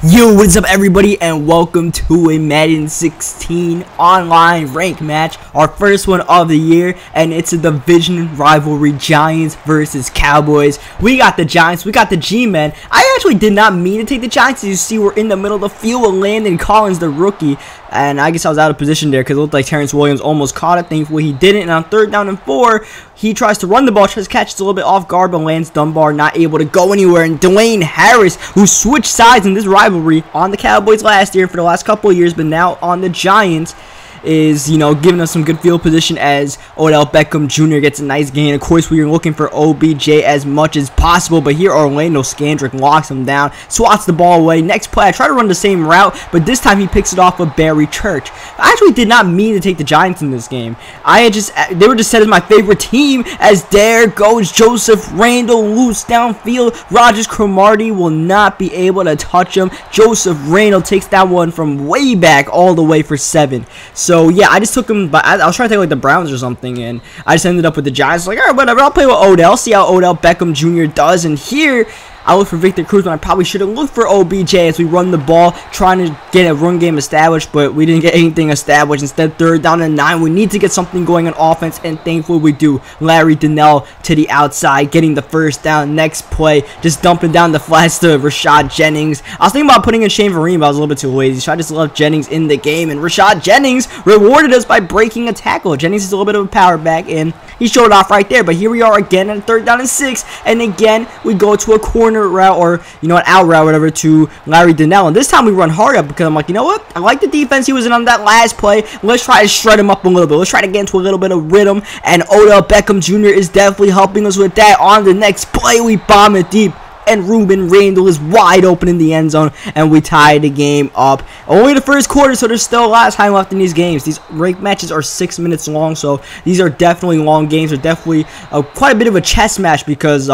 Yo, what is up everybody, and welcome to a Madden 16 online rank match, our first one of the year, and it's a division rivalry, Giants versus Cowboys. We got the Giants, we got the G-Men. I actually did not mean to take the Giants. As you see, we're in the middle of the field with Landon Collins, the rookie, and I guess I was out of position there because it looked like Terrence Williams almost caught it. Thankfully he didn't, and on 3rd down and 4, he tries to run the ball, tries to catch it a little bit off guard, but Lance Dunbar not able to go anywhere. And Dwayne Harris, who switched sides in this rivalry on the Cowboys last year for the last couple of years, but now on the Giants, is, giving us some good field position as Odell Beckham Jr. gets a nice gain. Of course, we are looking for OBJ as much as possible, but here Orlando Scandrick locks him down, swats the ball away. Next play, I try to run the same route, but this time he picks it off of Barry Church. I actually did not mean to take the Giants in this game. They were just set as my favorite team, as there goes Joseph Randle loose downfield. Rogers Cromartie will not be able to touch him. Joseph Randle takes that one from way back all the way for 7. So yeah, I just took him, but I was trying to take like the Browns or something, and I just ended up with the Giants. Like, all right, whatever, I'll play with Odell, see how Odell Beckham Jr. does. And here I look for Victor Cruz, when I probably should have looked for OBJ as we run the ball, trying to get a run game established, but we didn't get anything established. Instead, 3rd down and 9, we need to get something going on offense, and thankfully we do. Larry Donnell to the outside, getting the 1st down. Next play, just dumping down the flats to Rashad Jennings. I was thinking about putting in Shane Vereen, but I was a little bit too lazy, so I just left Jennings in the game, and Rashad Jennings rewarded us by breaking a tackle. Jennings is a little bit of a power back, and he showed off right there. But here we are again on 3rd down and 6, and again we go to a corner route, or an out route, whatever, to Larry Donnell. And this time we run hard up because I'm like, you know what? I like the defense he was in on that last play. Let's try to shred him up a little bit. Let's try to get into a little bit of rhythm. And Odell Beckham Jr. is definitely helping us with that. On the next play, we bomb it deep, and Ruben Randle is wide open in the end zone, and we tie the game up. Only the first quarter, so there's still a lot of time left in these games. These rank matches are 6 minutes long, so these are definitely long games. They're definitely quite a bit of a chess match, because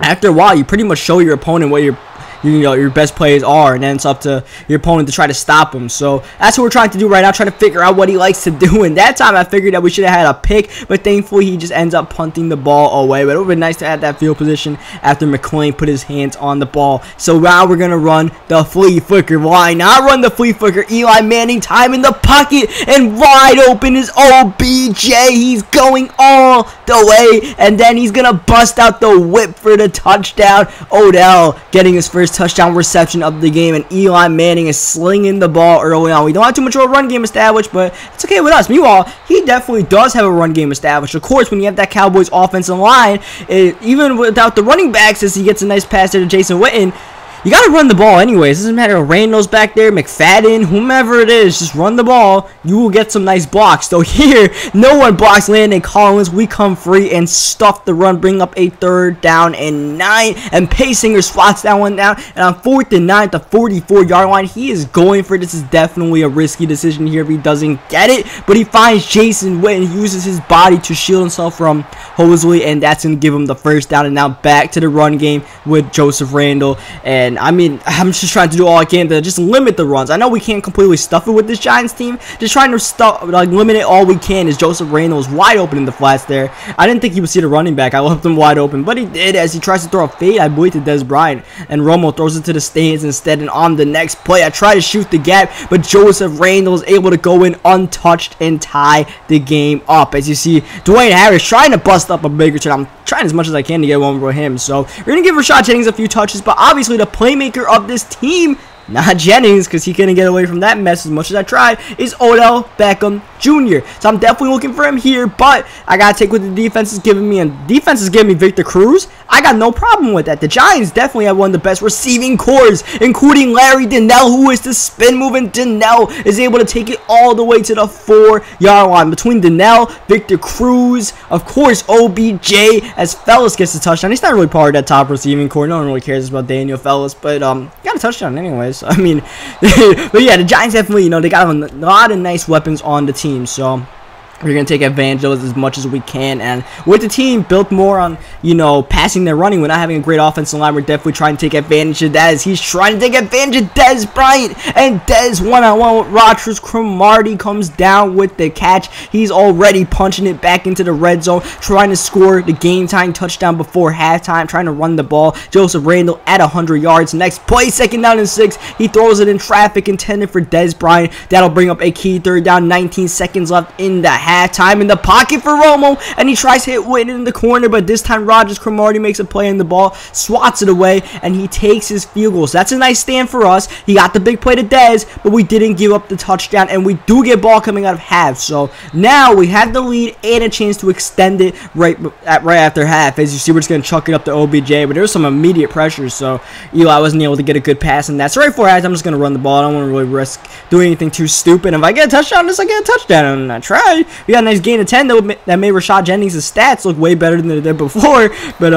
after a while, you pretty much show your opponent what your best plays are, and then it's up to your opponent to try to stop him. So that's what we're trying to do right now, trying to figure out what he likes to do. And that time I figured that we should have had a pick, but thankfully he just ends up punting the ball away. But it would have been nice to have that field position after McClain put his hands on the ball. So now we're going to run the flea flicker. Why not run the flea flicker? Eli Manning, time in the pocket, and wide open is OBJ. He's going all the way, and then he's going to bust out the whip for the touchdown. Odell getting his first touchdown reception of the game, and Eli Manning is slinging the ball early on. We don't have too much of a run game established, but it's okay with us. Meanwhile, he definitely does have a run game established. Of course, when you have that Cowboys offensive line, even without the running backs, as he gets a nice pass there to Jason Witten, you got to run the ball anyways. It doesn't matter if Randall's back there, McFadden, whomever it is, just run the ball. You will get some nice blocks. So here, no one blocks Landon Collins. We come free and stuff the run, bring up a 3rd down and 9. And Paysinger slots that one down. And on 4th and 9 at the 44-yard line, he is going for it. This is definitely a risky decision here if he doesn't get it. But he finds Jason Witten. He uses his body to shield himself from Hosley, and that's going to give him the 1st down. And now back to the run game with Joseph Randle. And I mean, I'm just trying to do all I can to just limit the runs. I know we can't completely stuff it with this Giants team. Just trying to limit it all we can, as Joseph Randle is wide open in the flats there. I didn't think he would see the running back. I left him wide open, but he did, as he tries to throw a fade, I believe, to Des Bryant. And Romo throws it to the stands instead. And on the next play, I try to shoot the gap, but Joseph Randle is able to go in untouched and tie the game up. As you see, Dwayne Harris trying to bust up a big return. I'm trying as much as I can to get one for him. So we're going to give Rashad Jennings a few touches, but obviously the playmaker of this team, not Jennings, because he couldn't get away from that mess as much as I tried, is Odell Beckham Jr. So I'm definitely looking for him here, but I got to take what the defense is giving me, and defense is giving me Victor Cruz. I got no problem with that. The Giants definitely have one of the best receiving cores, including Larry Donnell, who is the spin move, and Donnell is able to take it all the way to the 4-yard line. Between Donnell, Victor Cruz, of course, OBJ, as Fellis gets the touchdown. He's not really part of that top receiving core. No one really cares about Daniel Fellis, but got a touchdown anyways. I mean, but yeah, the Giants definitely, they got a lot of nice weapons on the team. So We're going to take advantage of it as much as we can. And with the team built more on, you know, passing than running, we're not having a great offensive line. We're definitely trying to take advantage of that as he's trying to take advantage of Dez Bryant. And Dez one-on-one with Rodgers. Cromartie comes down with the catch. He's already punching it back into the red zone, trying to score the game-tying touchdown before halftime, trying to run the ball. Joseph Randle at 100 yards. Next play, 2nd down and 6. He throws it in traffic intended for Dez Bryant. That'll bring up a key 3rd down, 19 seconds left in the halftime in the pocket for Romo, and he tries to hit Witten in the corner, but this time Rodgers Cromartie makes a play in the ball, swats it away, and he takes his field goals. That's a nice stand for us. He got the big play to Dez, but we didn't give up the touchdown, and we do get ball coming out of half. So now we have the lead and a chance to extend it right after half. As you see, we're just going to chuck it up to OBJ, but there was some immediate pressure, so Eli wasn't able to get a good pass, and that's right for half. I'm just going to run the ball. I don't want to really risk doing anything too stupid. If I get a touchdown, I get a touchdown, and I try. We got a nice gain of 10 that made Rashad Jennings' stats look way better than they did before. But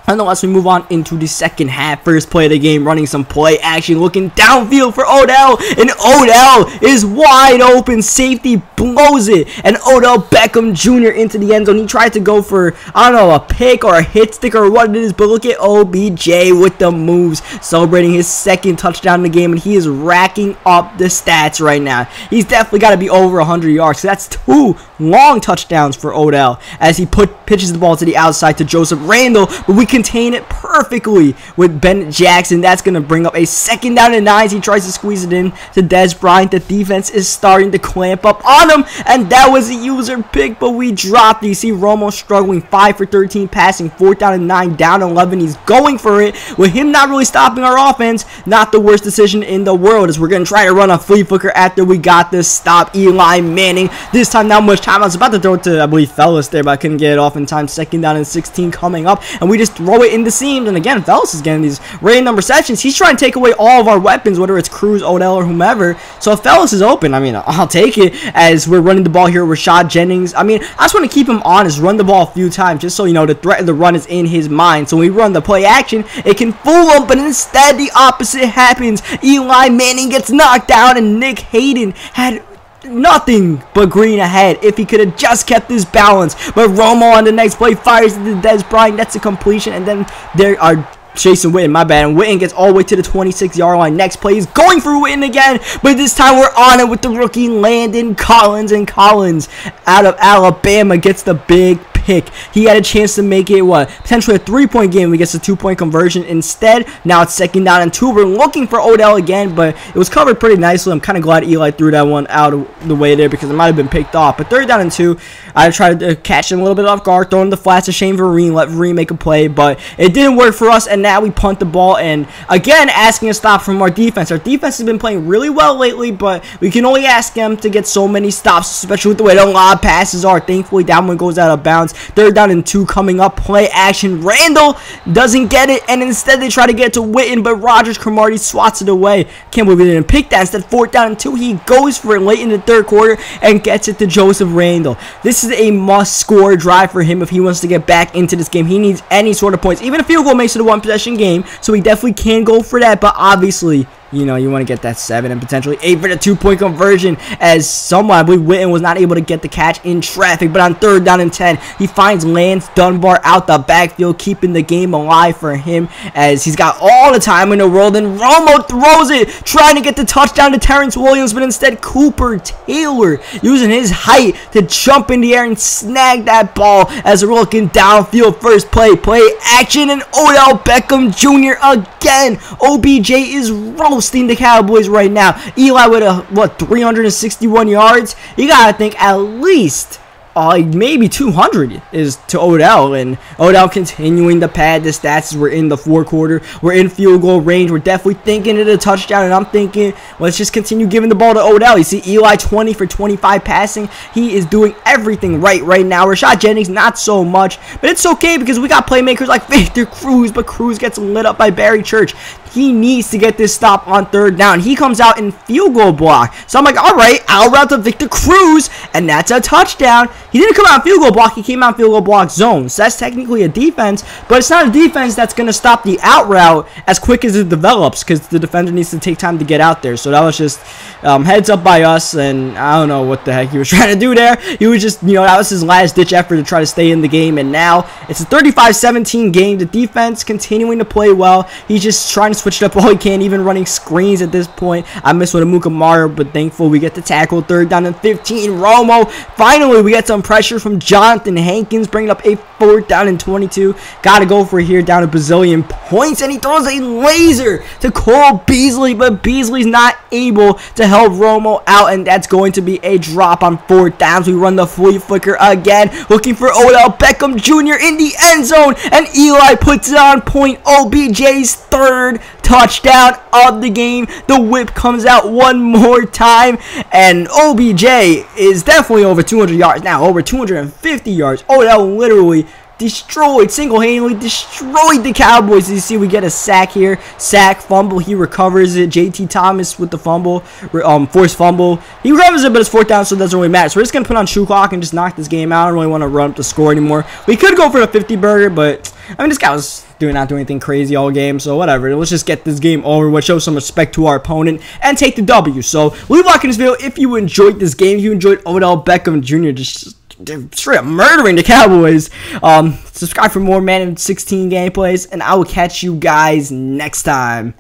nonetheless, we move on into the second half. First play of the game, running some play action, looking downfield for Odell, and Odell is wide open. Safety blows it, and Odell Beckham Jr. into the end zone. He tried to go for, I don't know, a pick or a hit stick or what it is, but look at OBJ with the moves, celebrating his 2nd touchdown in the game, and he is racking up the stats right now. He's definitely got to be over 100 yards. So that's 2 long touchdowns for Odell as he pitches the ball to the outside to Joseph Randle, but we contain it perfectly with Bennett Jackson. That's going to bring up a 2nd down and 9. He tries to squeeze it in to Dez Bryant. The defense is starting to clamp up on him, and that was a user pick, but we dropped it. You see Romo struggling, 5 for 13 passing, 4th down and 9, down 11. He's going for it with him not really stopping our offense. Not the worst decision in the world, as we're going to try to run a flea flicker after we got this stop. Eli Manning, this time not much time. I was about to throw it to, I believe, Fellas there, but I couldn't get it off in time. 2nd down and 16 coming up, and we just throw it in the seams. And again, Fellas is getting these random receptions. He's trying to take away all of our weapons, whether it's Cruz, Odell, or whomever. So if Fellas is open, I mean, I'll take it as we're running the ball here with Rashad Jennings. I mean, I just want to keep him honest, run the ball a few times, just so, you know, the threat of the run is in his mind. So when we run the play action, it can fool him, but instead the opposite happens. Eli Manning gets knocked down, and Nick Hayden had nothing but green ahead if he could have just kept his balance. But Romo on the next play fires to Dez Bryant. That's a completion, and then there are Jason Witten, my bad, and Witten gets all the way to the 26-yard line. Next play is going for Witten again, but this time we're on it with the rookie Landon Collins, and Collins out of Alabama gets the big pick. He had a chance to make it, potentially a 3-point game. We get a 2-point conversion instead. Now it's 2nd down and 2. We're looking for Odell again, but it was covered pretty nicely. I'm kind of glad Eli threw that one out of the way there because it might have been picked off. But 3rd down and 2, I tried to catch him a little bit off guard, throwing the flats to Shane Vereen, let Vereen make a play, but it didn't work for us, and now we punt the ball, and again, asking a stop from our defense. Our defense has been playing really well lately, but we can only ask them to get so many stops, especially with the way the lob passes are. Thankfully, that one goes out of bounds. 3rd down and 2 coming up. Play action. Randall doesn't get it, and instead they try to get it to Witten, but Rodgers Cromartie swats it away. Can't believe we didn't pick that. Instead, 4th down and 2. He goes for it late in the 3rd quarter and gets it to Joseph Randall. This is a must-score drive for him if he wants to get back into this game. He needs any sort of points. Even a field goal makes it a 1-possession game, so he definitely can go for that, but obviously, you know, you want to get that 7 and potentially 8 for the 2-point conversion, as someone, I believe Witten, was not able to get the catch in traffic. But on 3rd down and 10, he finds Lance Dunbar out the backfield, keeping the game alive for him as he's got all the time in the world. And Romo throws it, trying to get the touchdown to Terrence Williams, but instead Cooper Taylor using his height to jump in the air and snag that ball as we're looking downfield. First play action, and Odell Beckham Jr. again. OBJ is roasting the Cowboys right now. Eli with 361 yards. You gotta think at least maybe 200 is to Odell, and Odell continuing to pad the stats as we're in the 4th quarter. We're in field goal range. We're definitely thinking of a touchdown, and I'm thinking, let's just continue giving the ball to Odell. You see Eli 20 for 25 passing. He is doing everything right now. Rashad Jennings, not so much, but it's okay because we got playmakers like Victor Cruz, but Cruz gets lit up by Barry Church. He needs to get this stop on 3rd down. He comes out in field goal block. So I'm like, all right, I'll route to Victor Cruz, and that's a touchdown. He didn't come out in field goal block. He came out in field goal block zone. So that's technically a defense, but it's not a defense that's going to stop the out route as quick as it develops because the defender needs to take time to get out there. So that was just heads up by us, and I don't know what the heck he was trying to do there. He was just, that was his last-ditch effort to try to stay in the game, and now it's a 35-17 game. The defense continuing to play well. He's just trying to switch it up all he can, even running screens at this point. I miss with Amuka Mara, but thankful we get the tackle. 3rd down and 15. Romo. Finally, we get some pressure from Jonathan Hankins, bringing up a 4th down and 22. Got to go for here down a bazillion points, and he throws a laser to Cole Beasley, but Beasley's not able to help Romo out, and that's going to be a drop on 4th downs. We run the flea flicker again, looking for Odell Beckham Jr. in the end zone, and Eli puts it on point. OBJ's 3rd touchdown of the game. The whip comes out one more time, and OBJ is definitely over 200 yards now, over 250 yards. Odell literally single-handedly destroyed the Cowboys. As you see, we get a sack here. Sack, fumble, he recovers it. JT Thomas with the fumble, forced fumble. He recovers it, but it's 4th down, so it doesn't really matter. So we're just going to put on shoe clock and just knock this game out. I don't really want to run up the score anymore. We could go for the 50-burger, but, I mean, this guy was not doing anything crazy all game, so whatever. Let's just get this game over with, show some respect to our opponent, and take the W. So leave a like in this video if you enjoyed this game, if you enjoyed Odell Beckham Jr. just straight up murdering the Cowboys. Subscribe for more Madden 16 gameplays, and I will catch you guys next time.